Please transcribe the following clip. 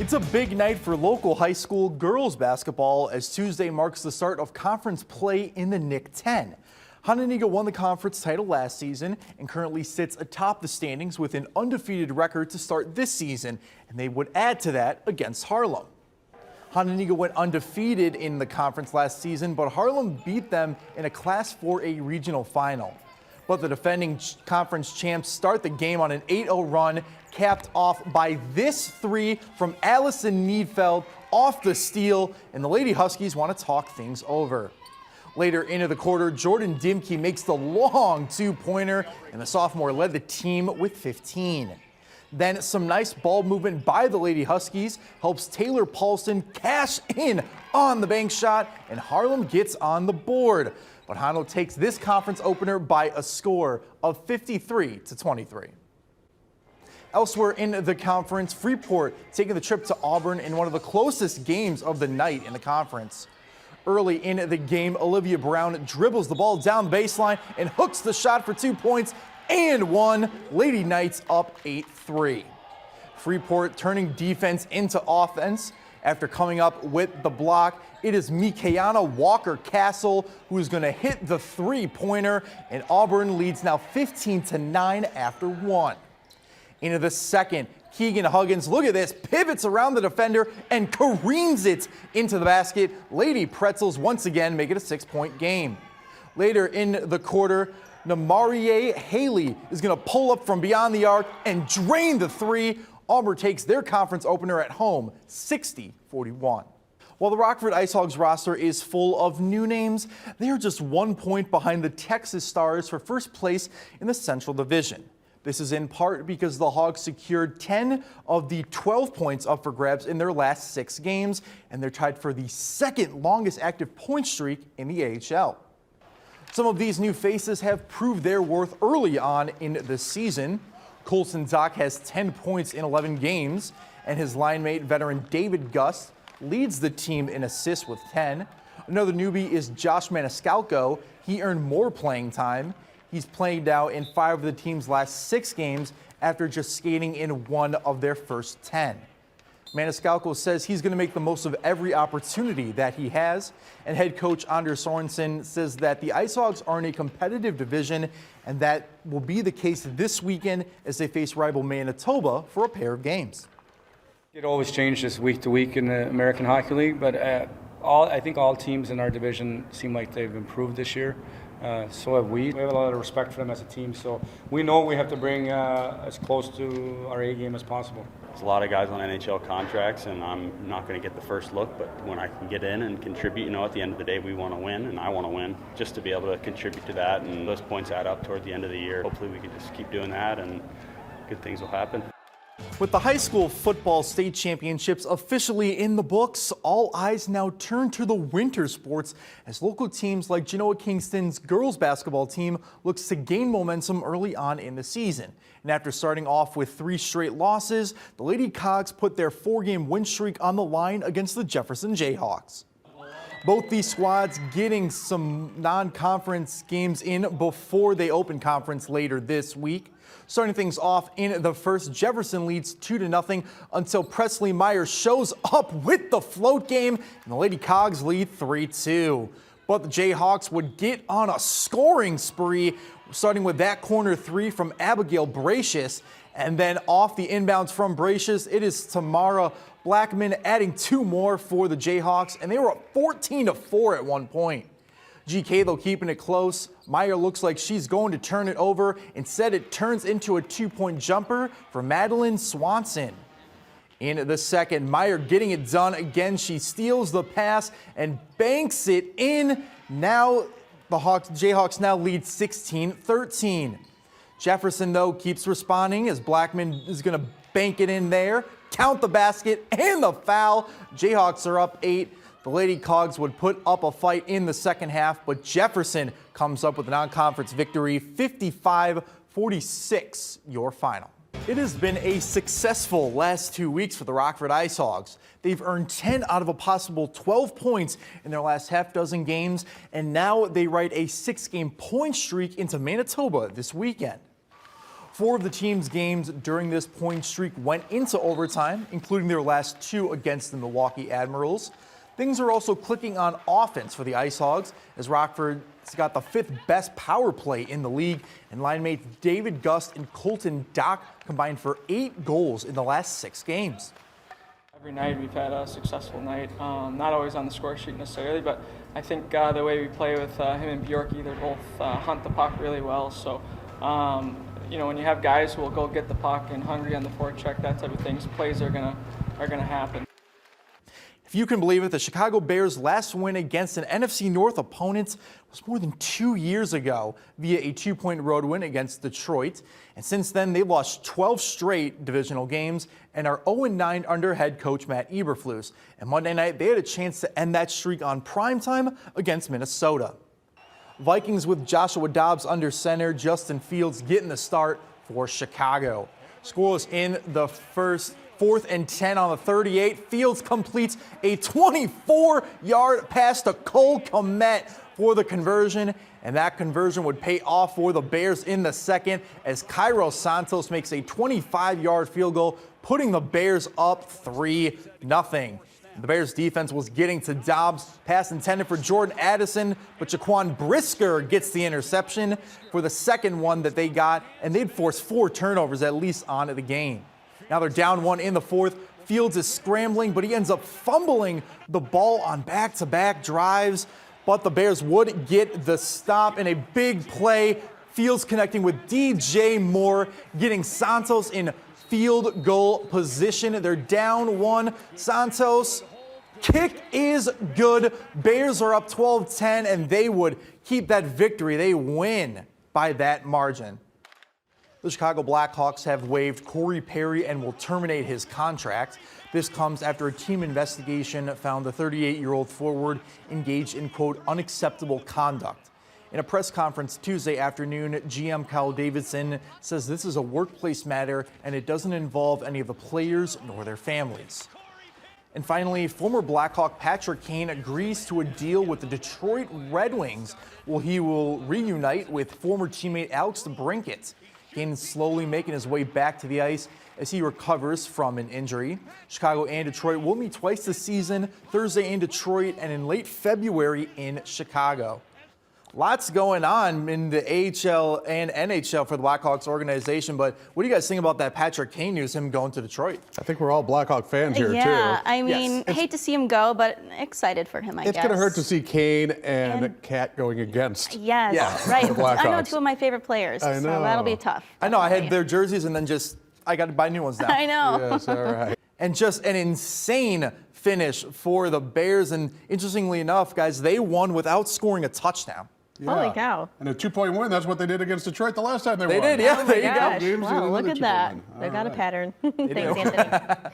It's a big night for local high school girls basketball as Tuesday marks the start of conference play in the NIC 10. Hononegah won the conference title last season and currently sits atop the standings with an undefeated record to start this season, and they would add to that against Harlem. Hononegah went undefeated in the conference last season, but Harlem beat them in a Class 4A regional final. But the defending conference champs start the game on an 8-0 run, capped off by this three from Allison Needfeld off the steal, and the Lady Huskies want to talk things over. Later into the quarter, Jordan Dimke makes the long two-pointer, and the sophomore led the team with 15. Then some nice ball movement by the Lady Huskies helps Taylor Paulson cash in on the bank shot, and Harlem gets on the board. But Hano takes this conference opener by a score of 53-23. Elsewhere in the conference, Freeport taking the trip to Auburn in one of the closest games of the night in the conference. Early in the game, Olivia Brown dribbles the ball down the baseline and hooks the shot for 2 points and one. Lady Knights up 8-3. Freeport turning defense into offense. After coming up with the block, it is Mikayanna Walker-Castle who is going to hit the three-pointer, and Auburn leads now 15-9 after one. Into the second, Keegan Huggins, look at this, pivots around the defender and careens it into the basket. Lady Pretzels once again make it a 6-point game. Later in the quarter, Namarie Haley is going to pull up from beyond the arc and drain the three. Auburn takes their conference opener at home, 60-41. While the Rockford Ice Hogs roster is full of new names, they are just 1 point behind the Texas Stars for first place in the Central Division. This is in part because the Hogs secured 10 of the 12 points up for grabs in their last 6 games, and they're tied for the second longest active point streak in the AHL. Some of these new faces have proved their worth early on in the season. Colson Dock has 10 points in 11 games, and his line mate, veteran David Gust, leads the team in assists with 10. Another newbie is Josh Maniscalco. He earned more playing time. He's played now in 5 of the team's last 6 games after just skating in 1 of their first 10. Maniscalco says he's going to make the most of every opportunity that he has, and head coach Anders Sorensen says that the Ice Hogs are in a competitive division, and that will be the case this weekend as they face rival Manitoba for a pair of games. It always changes week to week in the American Hockey League, but I think all teams in our division seem like they've improved this year. So have we. We have a lot of respect for them as a team, so we know we have to bring as close to our A game as possible. There's a lot of guys on NHL contracts, and I'm not going to get the first look, but when I can get in and contribute, at the end of the day, we want to win, and I want to win, just to be able to contribute to that, and those points add up toward the end of the year. Hopefully we can just keep doing that, and good things will happen. With the high school football state championships officially in the books, all eyes now turn to the winter sports as local teams like Genoa Kingston's girls basketball team looks to gain momentum early on in the season. And after starting off with 3 straight losses, the Lady Cogs put their 4-game win streak on the line against the Jefferson Jayhawks. Both these squads getting some non-conference games in before they open conference later this week. Starting things off in the first, Jefferson leads 2-0 until Presley Meyer shows up with the float game, and the Lady Cogs lead 3-2. But the Jayhawks would get on a scoring spree, starting with that corner 3 from Abigail Bracious, and then off the inbounds from Bracious, it is Tamara Blackman adding 2 more for the Jayhawks, and they were up 14-4 at one point. GK, though, keeping it close. Meyer looks like she's going to turn it over. Instead, it turns into a 2-point jumper for Madeline Swanson. In the second, Meyer getting it done again. She steals the pass and banks it in. Now the Jayhawks now lead 16-13. Jefferson, though, keeps responding as Blackman is going to bank it in there. Count the basket and the foul. Jayhawks are up 8. The Lady Cogs would put up a fight in the second half, but Jefferson comes up with a non-conference victory, 55-46, your final. It has been a successful last 2 weeks for the Rockford Ice Hogs. They've earned 10 out of a possible 12 points in their last half-dozen games, and now they ride a 6-game point streak into Manitoba this weekend. 4 of the team's games during this point streak went into overtime, including their last 2 against the Milwaukee Admirals. Things are also clicking on offense for the Ice Hogs, as Rockford's got the 5th best power play in the league, and line mates David Gust and Colton Dock combined for 8 goals in the last 6 games. Every night we've had a successful night, not always on the score sheet necessarily, but I think the way we play with him and Bjorky, they both hunt the puck really well. So, when you have guys who will go get the puck and hungry on the forecheck, that type of things, plays are gonna happen. If you can believe it, the Chicago Bears' last win against an NFC North opponent was more than 2 years ago via a 2-point road win against Detroit. And since then, they've lost 12 straight divisional games and are 0-9 under head coach Matt Eberflus. And Monday night, they had a chance to end that streak on primetime against Minnesota. Vikings with Joshua Dobbs under center, Justin Fields getting the start for Chicago. Scoreless in the first. 4th and 10 on the 38. Fields completes a 24-yard pass to Cole Kmet for the conversion, and that conversion would pay off for the Bears in the second as Cairo Santos makes a 25-yard field goal, putting the Bears up 3-0. The Bears defense was getting to Dobbs. Pass intended for Jordan Addison, but Jaquan Brisker gets the interception for the second one that they got, and they'd force 4 turnovers at least onto the game. Now they're down 1 in the 4th. Fields is scrambling, but he ends up fumbling the ball on back-to-back drives. But the Bears would get the stop in a big play. Fields connecting with DJ Moore, getting Santos in field goal position. They're down 1. Santos, kick is good. Bears are up 12-10, and they would keep that victory. They win by that margin. The Chicago Blackhawks have waived Corey Perry and will terminate his contract. This comes after a team investigation found the 38-year-old forward engaged in, quote, unacceptable conduct. In a press conference Tuesday afternoon, GM Kyle Davidson says this is a workplace matter and it doesn't involve any of the players nor their families. And finally, former Blackhawk Patrick Kane agrees to a deal with the Detroit Red Wings where he will reunite with former teammate Alex DeBrincat. Kane is slowly making his way back to the ice as he recovers from an injury. Chicago and Detroit will meet twice this season, Thursday in Detroit and in late February in Chicago. Lots going on in the AHL and NHL for the Blackhawks organization, but what do you guys think about that Patrick Kane news, him going to Detroit? I think we're all Blackhawk fans here, too. Yeah, I mean, Yes. hate to see him go, but excited for him, I guess. It's going to hurt to see Kane and Kat going against. Yes, Yeah. right. The Blackhawks. I know 2 of my favorite players, I so know. that'll be tough. I know, I had their jerseys and then I got to buy new ones now. I know. Yes, all right. And just an insane finish for the Bears. And interestingly enough, guys, they won without scoring a touchdown. Holy cow. And a 2-point win, that's what they did against Detroit the last time they won. They did, yeah. Oh there my you go. gosh. Games, Wow, another look at 2-point that. win. They've All got a right. pattern. Thanks, Anthony.